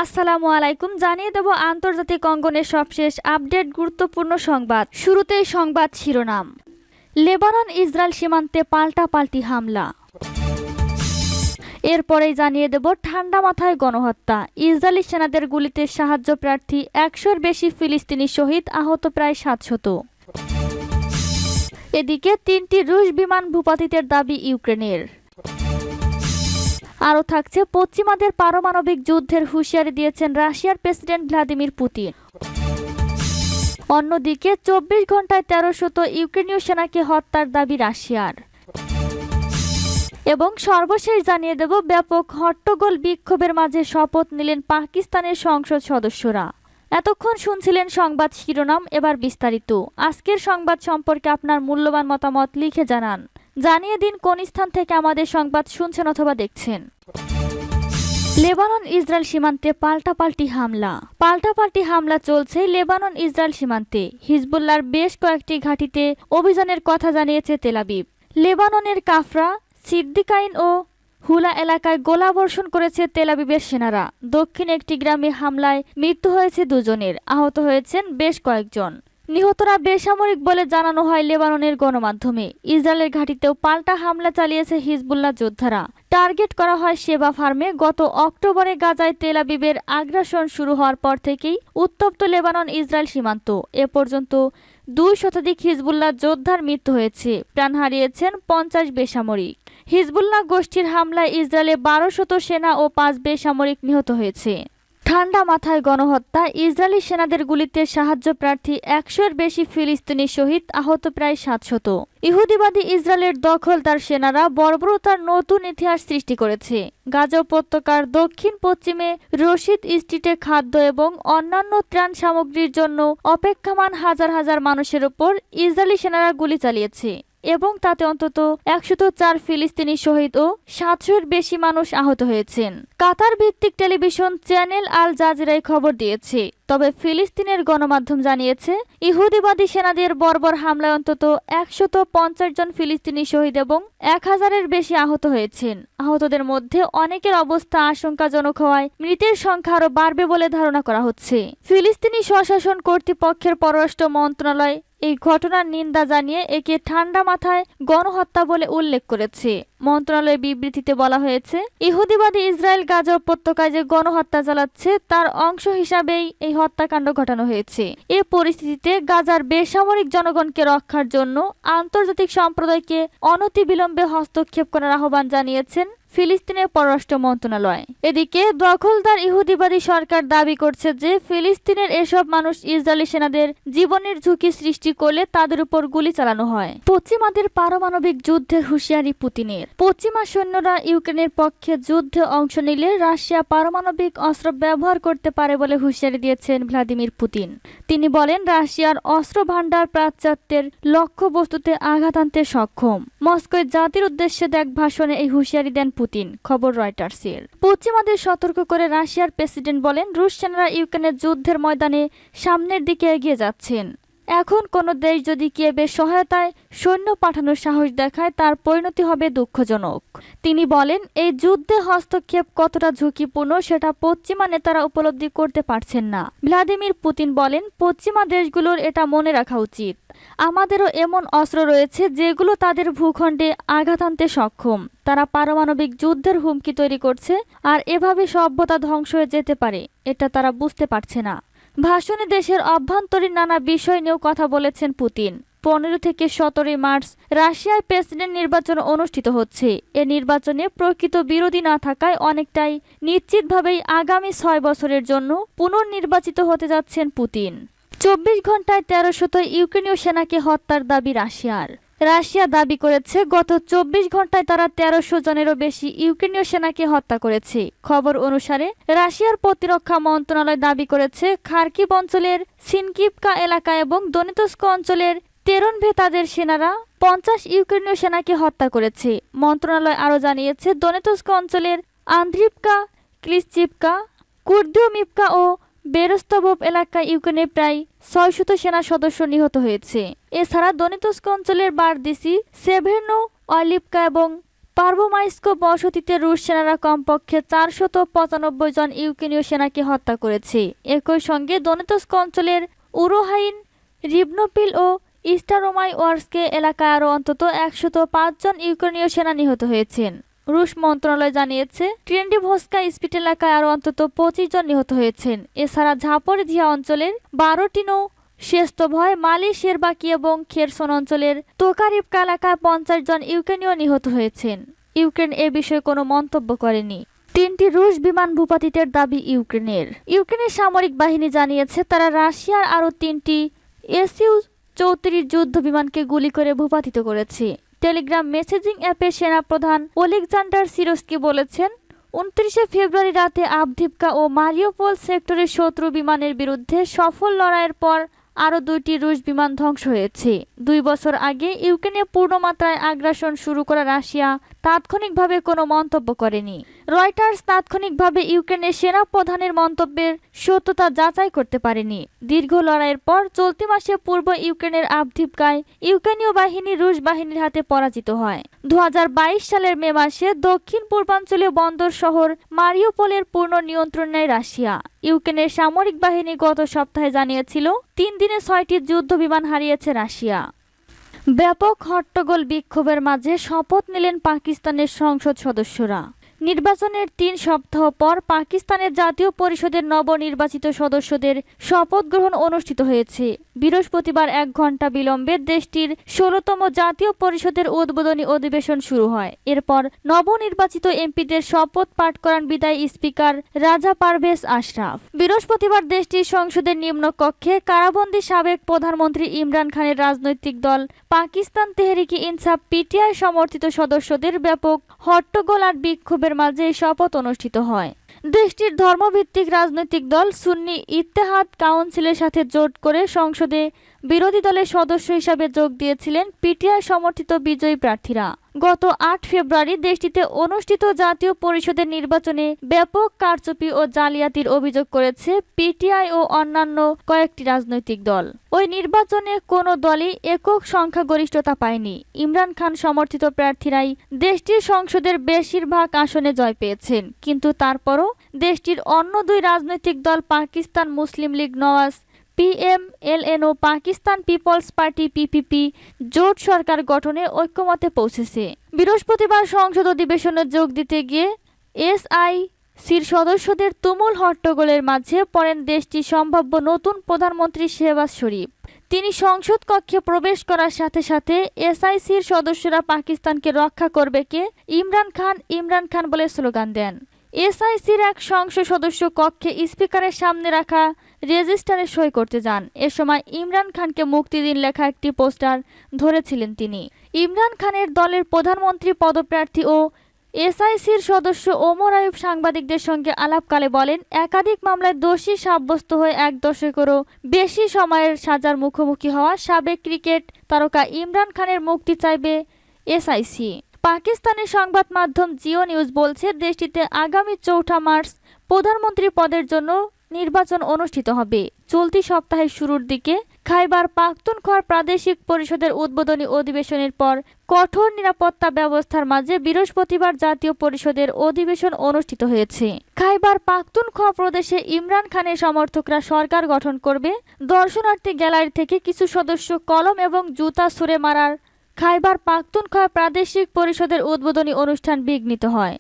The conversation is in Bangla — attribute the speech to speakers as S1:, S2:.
S1: আসসালামু আলাইকুম। জানিয়ে দেব আন্তর্জাতিক অঙ্গনের সবশেষ আপডেট গুরুত্বপূর্ণ সংবাদ। শুরুতেই সংবাদ শিরোনাম। লেবানন ইসরায়েল সীমান্তে পাল্টাপাল্টি হামলা। এরপরেই জানিয়ে দেব ঠান্ডা মাথায় গণহত্যা। ইসরায়েলি সেনাদের গুলিতে সাহায্য প্রার্থী ১০০-এর বেশি ফিলিস্তিনি শহীদ, আহত প্রায় ৭০০। এদিকে ৩টি রুশ বিমান ভূপাতিতের দাবি ইউক্রেনের। আরও থাকছে পশ্চিমাদের পারমাণবিক যুদ্ধের হুঁশিয়ারি দিয়েছেন রাশিয়ার প্রেসিডেন্ট ভ্লাদিমির পুতিন। অন্যদিকে ২৪ ঘন্টায় ১৩০০ ইউক্রেনীয় সেনাকে হত্যার দাবি রাশিয়ার। এবং সর্বশেষ জানিয়ে দেব ব্যাপক হট্টগোল বিক্ষোভের মাঝে শপথ নিলেন পাকিস্তানের সংসদ সদস্যরা। এতক্ষণ শুনছিলেন সংবাদ শিরোনাম, এবার বিস্তারিত। আজকের সংবাদ সম্পর্কে আপনার মূল্যবান মতামত লিখে জানান। জানিয়ে দিন কোন স্থান থেকে আমাদের সংবাদ শুনছেন অথবা দেখছেন। লেবানন ইসরায়েল সীমান্তে পাল্টাপাল্টি হামলা চলছে লেবানন ইসরায়েল সীমান্তে। হিজবুল্লাহর বেশ কয়েকটি ঘাঁটিতে অভিযানের কথা জানিয়েছে তেল আবিব। লেবাননের কাফরা, সিদ্দিকাইন ও হুলা এলাকায় গোলাবর্ষণ করেছে তেল আবিবের সেনারা। দক্ষিণ একটি গ্রামে হামলায় মৃত্যু হয়েছে ২ জনের, আহত হয়েছেন বেশ কয়েকজন। নিহতরা বেসামরিক বলে জানানো হয় লেবাননের গণমাধ্যমে। ইসরায়েলের ঘাঁটিতেও পাল্টা হামলা চালিয়েছে হিজবুল্লাহ যোদ্ধারা। টার্গেট করা হয় সেবা ফার্মে। গত অক্টোবরে গাজায় তেল আবিবের আগ্রাসন শুরু হওয়ার পর থেকেই উত্তপ্ত লেবানন ইসরায়েল সীমান্ত। এ পর্যন্ত ২ শতাধিক হিজবুল্লাহ যোদ্ধার মৃত্যু হয়েছে, প্রাণ হারিয়েছেন ৫০ বেসামরিক। হিজবুল্লাহ গোষ্ঠীর হামলায় ইসরায়েলে ১২শত সেনা ও ৫ বেসামরিক নিহত হয়েছে। ঠান্ডা মাথায় গণহত্যা। ইসরায়েলি সেনাদের গুলিতে সাহায্য প্রার্থী ১০০-এর বেশি ফিলিস্তিনি শহীদ, আহত প্রায় ৭০০। ইহুদিবাদী ইসরায়েলের দখলদার সেনারা বর্বরতার নতুন ইতিহাস সৃষ্টি করেছে। গাজা উপত্যকার দক্ষিণ পশ্চিমে রশিদ স্ট্রিটে খাদ্য এবং অন্যান্য ত্রাণ সামগ্রীর জন্য অপেক্ষমান হাজার হাজার মানুষের ওপর ইসরায়েলি সেনারা গুলি চালিয়েছে এবং তাতে অন্তত ১০৪ ফিলিস্তিনি শহীদ ও ৭০০-এর বেশি মানুষ আহত হয়েছেন। কাতার ভিত্তিক টেলিভিশন চ্যানেল আল জাজিরাই খবর দিয়েছে। তবে ফিলিস্তিনের গণমাধ্যম জানিয়েছে ইহুদিবাদী সেনাদের বর্বর হামলায় অন্তত ১৫০ জন ফিলিস্তিনি শহীদ এবং ১০০০-এর বেশি আহত হয়েছেন। আহতদের মধ্যে অনেকের অবস্থা আশঙ্কাজনক হওয়ায় মৃতের সংখ্যা আরও বাড়বে বলে ধারণা করা হচ্ছে। ফিলিস্তিনি স্বশাসন কর্তৃপক্ষের পররাষ্ট্র মন্ত্রণালয় এই ঘটনার নিন্দা জানিয়ে একে ঠান্ডা মাথায় গণহত্যা বলে উল্লেখ করেছে। মন্ত্রণালয়ের বিবৃতিতে বলা হয়েছে, ইহুদিবাদী ইসরায়েল গাজা উপত্যকায় যে গণহত্যা চালাচ্ছে তার অংশ হিসাবেই এই হত্যাকাণ্ড ঘটানো হয়েছে। এ পরিস্থিতিতে গাজার বেসামরিক জনগণকে রক্ষার জন্য আন্তর্জাতিক সম্প্রদায়কে অনতিবিলম্বে হস্তক্ষেপ করার আহ্বান জানিয়েছেন ফিলিস্তিনের পররাষ্ট্র মন্ত্রণালয়। এদিকে দখলদার ইহুদিবাদী সরকার দাবি করছে যে ফিলিস্তিনের এসব মানুষ ইসরায়েলি সেনাদের জীবনের ঝুঁকি সৃষ্টি করলে তাদের উপর গুলি চালানো হয়। পশ্চিমাদের পারমাণবিক যুদ্ধের হুঁশিয়ারি পুতিনের। পশ্চিমা সৈন্যরা ইউক্রেনের পক্ষে যুদ্ধে অংশ নিলে রাশিয়া পারমাণবিক অস্ত্র ব্যবহার করতে পারে বলে হুঁশিয়ারি দিয়েছেন ভ্লাদিমির পুতিন। তিনি বলেন, রাশিয়ার অস্ত্র ভান্ডার প্রাচ্যাত্যের লক্ষ্যবস্তুতে আঘাত আনতে সক্ষম। মস্কোয় জাতির উদ্দেশ্যে এক ভাষণে এই হুঁশিয়ারি দেন পুতিন, খবর রয়টার্সের। পশ্চিমাদের সতর্ক করে রাশিয়ার প্রেসিডেন্ট বলেন, রুশ সেনারা ইউক্রেনের যুদ্ধের ময়দানে সামনের দিকে এগিয়ে যাচ্ছেন। এখন কোনো দেশ যদি কিয়েভের সহায়তায় সৈন্য পাঠানোর সাহস দেখায় তার পরিণতি হবে দুঃখজনক। তিনি বলেন, এই যুদ্ধে হস্তক্ষেপ কতটা ঝুঁকিপূর্ণ সেটা পশ্চিমা নেতারা উপলব্ধি করতে পারছেন না। ভ্লাদিমির পুতিন বলেন, পশ্চিমা দেশগুলোর এটা মনে রাখা উচিত, আমাদেরও এমন অস্ত্র রয়েছে যেগুলো তাদের ভূখণ্ডে আঘাত আনতে সক্ষম। তারা পারমাণবিক যুদ্ধের হুমকি তৈরি করছে আর এভাবে সভ্যতা ধ্বংস হয়ে যেতে পারে, এটা তারা বুঝতে পারছে না। ভাষণে দেশের অভ্যন্তরীণ নানা বিষয় নিয়েও কথা বলেছেন পুতিন। ১৫ থেকে ১৭ মার্চ রাশিয়ায় প্রেসিডেন্ট নির্বাচন অনুষ্ঠিত হচ্ছে। এ নির্বাচনে প্রকৃত বিরোধী না থাকায় অনেকটাই নিশ্চিতভাবেই আগামী ৬ বছরের জন্য পুনর্নির্বাচিত হতে যাচ্ছেন পুতিন। ২৪ ঘন্টায় ১৩০০ ইউক্রেনীয় সেনাকে হত্যার দাবি রাশিয়ার। রাশিয়া দাবি করেছে গত ২৪ ঘন্টায় তারা ১৩০০ জনেরও বেশি ইউক্রেনীয় সেনাকে হত্যা করেছে। খবর অনুসারে রাশিয়ার প্রতিরক্ষা মন্ত্রণালয় দাবি করেছে খার্কিভ অঞ্চলের সিনকিভকা এলাকা এবং দনেতস্ক অঞ্চলের তেরনভে তাদের সেনারা ৫০ ইউক্রেনীয় সেনাকে হত্যা করেছে। মন্ত্রণালয় আরও জানিয়েছে দনেতস্ক অঞ্চলের আন্দ্রিভকা, ক্লিসচিভকা, কুর্দিওমিভকা ও বেরস্তভভ এলাকায় ইউক্রেনের প্রায় ৬০০ সেনা সদস্য নিহত হয়েছে। এছাড়া দনেতস্ক অঞ্চলের বারদিসি, সেভেরনো, অলিভকা এবং পারভোমাইস্ক বসতিতে রুশ সেনারা কমপক্ষে 495 জন ইউক্রেনীয় সেনাকে হত্যা করেছে। একই সঙ্গে দনেতস্ক অঞ্চলের উরোহাইন, রিবনোপিল ও স্টারোমাইওয়ার্স্কে এলাকায় আরও অন্তত 105 জন ইউক্রেনীয় সেনা নিহত হয়েছেন। রুশ মন্ত্রণালয় জানিয়েছে, ট্রেন্ডিভস্কা স্পিট এলাকায় আরও অন্তত 25 জন নিহত হয়েছেন। এছাড়া ঝাপরঝিয়া অঞ্চলের বারোটিনো, শেস্তভয়, মালি, শেরবাকি এবং খেরসন অঞ্চলের তোকারিভকা এলাকায় 50 জন ইউক্রেনীয় নিহত হয়েছেন। ইউক্রেন এ বিষয়ে কোনো মন্তব্য করেনি। 3টি রুশ বিমান ভূপাতিতের দাবি ইউক্রেনের। ইউক্রেনের সামরিক বাহিনী জানিয়েছে, তারা রাশিয়ার আরও 3টি SU-34 যুদ্ধ বিমানকে গুলি করে ভূপাতিত করেছে। টেলিগ্রাম মেসেজিং অ্যাপের সেনাপ্রধান ওলেকজান্ডার সিরস্কি বলেছেন, 29 ফেব্রুয়ারি রাতে আভদিভকা ও মারিউপোল সেক্টরে শত্রু বিমানের বিরুদ্ধে সফল লড়াইয়ের পর আরও 2টি রুশ বিমান ধ্বংস হয়েছে। 2 বছর আগে ইউক্রেনে পূর্ণমাত্রায় আগ্রাসন শুরু করা রাশিয়া তাৎক্ষণিকভাবে কোনো মন্তব্য করেনি। রয়টার্স তাৎক্ষণিকভাবে ইউক্রেনের সেনা প্রধানের মন্তব্যের সত্যতা যাচাই করতে পারেনি। দীর্ঘ লড়াইয়ের পর চলতি মাসে পূর্ব ইউক্রেনের আভদিভকায় ইউক্রেনীয় বাহিনী রুশ বাহিনীর হাতে পরাজিত হয়। 2022 সালের মে মাসে দক্ষিণ পূর্বাঞ্চলীয় বন্দর শহর মারিউপোলের পূর্ণ নিয়ন্ত্রণ নেয় রাশিয়া। ইউক্রেনের সামরিক বাহিনী গত সপ্তাহে জানিয়েছিল, 3 দিনে 6টি যুদ্ধ বিমান হারিয়েছে রাশিয়া। ব্যাপক হট্টগোল বিক্ষোভের মাঝে শপথ নিলেন পাকিস্তানের সংসদ সদস্যরা। নির্বাচনের 3 সপ্তাহ পর পাকিস্তানের জাতীয় পরিষদের নবনির্বাচিত সদস্যদের শপথ গ্রহণ অনুষ্ঠিত হয়েছে। বৃহস্পতিবার 1 ঘণ্টা বিলম্বে দেশটির 16তম জাতীয় পরিষদের উদ্বোধনী অধিবেশন শুরু হয়। এরপর নবনির্বাচিত এমপিদের শপথ পাঠ করান বিদায়ী স্পিকার রাজা পারভেজ আশরাফ। বৃহস্পতিবার দেশটির সংসদের নিম্নকক্ষে কারাবন্দী সাবেক প্রধানমন্ত্রী ইমরান খানের রাজনৈতিক দল পাকিস্তান তেহরিকি ইনসাফ PTI সমর্থিত সদস্যদের ব্যাপক হট্টগোল আর বিক্ষোভের মাঝে শপথ অনুষ্ঠিত হয়। দেশটির ধর্মভিত্তিক রাজনৈতিক দল সুন্নি ইত্তেহাদ কাউন্সিলের সাথে জোট করে সংসদে বিরোধী দলের সদস্য হিসাবে যোগ দিয়েছিলেন PTI সমর্থিত বিজয়ী প্রার্থীরা। গত 8 ফেব্রুয়ারি দেশটিতে অনুষ্ঠিত জাতীয় পরিষদের নির্বাচনে ব্যাপক কারচুপি ও জালিয়াতির অভিযোগ করেছে PTI ও অন্যান্য কয়েকটি রাজনৈতিক দল। ওই নির্বাচনে কোনো দলই একক সংখ্যাগরিষ্ঠতা পায়নি। ইমরান খান সমর্থিত প্রার্থীরাই দেশটির সংসদের বেশিরভাগ আসনে জয় পেয়েছেন। কিন্তু তারপরও দেশটির অন্য 2 রাজনৈতিক দল পাকিস্তান মুসলিম লীগ নওয়াজ PMLN ও পাকিস্তান পিপলস পার্টি PPP জোট সরকার গঠনে ঐক্যমতে পৌঁছেছে। বৃহস্পতিবার সংসদ অধিবেশনে যোগ দিতে গিয়ে SICর সদস্যদের তুমুল হট্টগোলের মাঝে পড়েন দেশটির সম্ভাব্য নতুন প্রধানমন্ত্রী শেহবাজ শরীফ। তিনি সংসদ কক্ষে প্রবেশ করার সাথে সাথে SICর সদস্যরা পাকিস্তানকে রক্ষা করবে কে, ইমরান খান বলে স্লোগান দেন। SICর এক সংসদ সদস্য কক্ষে স্পিকারের সামনে রাখা রেজিস্টারে সই করতে যান। এ সময় ইমরান খানকে মুক্তি দিন লেখা একটি পোস্টার ধরেছিলেন তিনি। ইমরান খানের দলের প্রধানমন্ত্রী পদপ্রার্থী ও SICর সদস্য ওমর আয়ুব সাংবাদিকদের সঙ্গে আলাপকালে বলেন, একাধিক মামলায় দোষী সাব্যস্ত হয়ে 1 দশকেরও বেশি সময়ের সাজার মুখোমুখি হওয়া সাবেক ক্রিকেট তারকা ইমরান খানের মুক্তি চাইবে SIC। পাকিস্তানের সংবাদ মাধ্যম জিও নিউজ বলছে, দেশটিতে আগামী 4 মার্চ প্রধানমন্ত্রী পদের জন্য নির্বাচন অনুষ্ঠিত হবে। চলতি সপ্তাহের শুরুর দিকে খাইবার পাখতুনখোয়ার প্রাদেশিক পরিষদের উদ্বোধনী অধিবেশনের পর কঠোর নিরাপত্তা ব্যবস্থার মাঝে বৃহস্পতিবার জাতীয় পরিষদের অধিবেশন অনুষ্ঠিত হয়েছে। খাইবার পাখতুনখোয়া প্রদেশে ইমরান খানের সমর্থকরা সরকার গঠন করবে। দর্শনার্থী গ্যালারি থেকে কিছু সদস্য কলম এবং জুতা ছুড়ে মারার খাইবার পাখতুনখোয়া প্রাদেশিক পরিষদের উদ্বোধনী অনুষ্ঠান বিঘ্নিত হয়।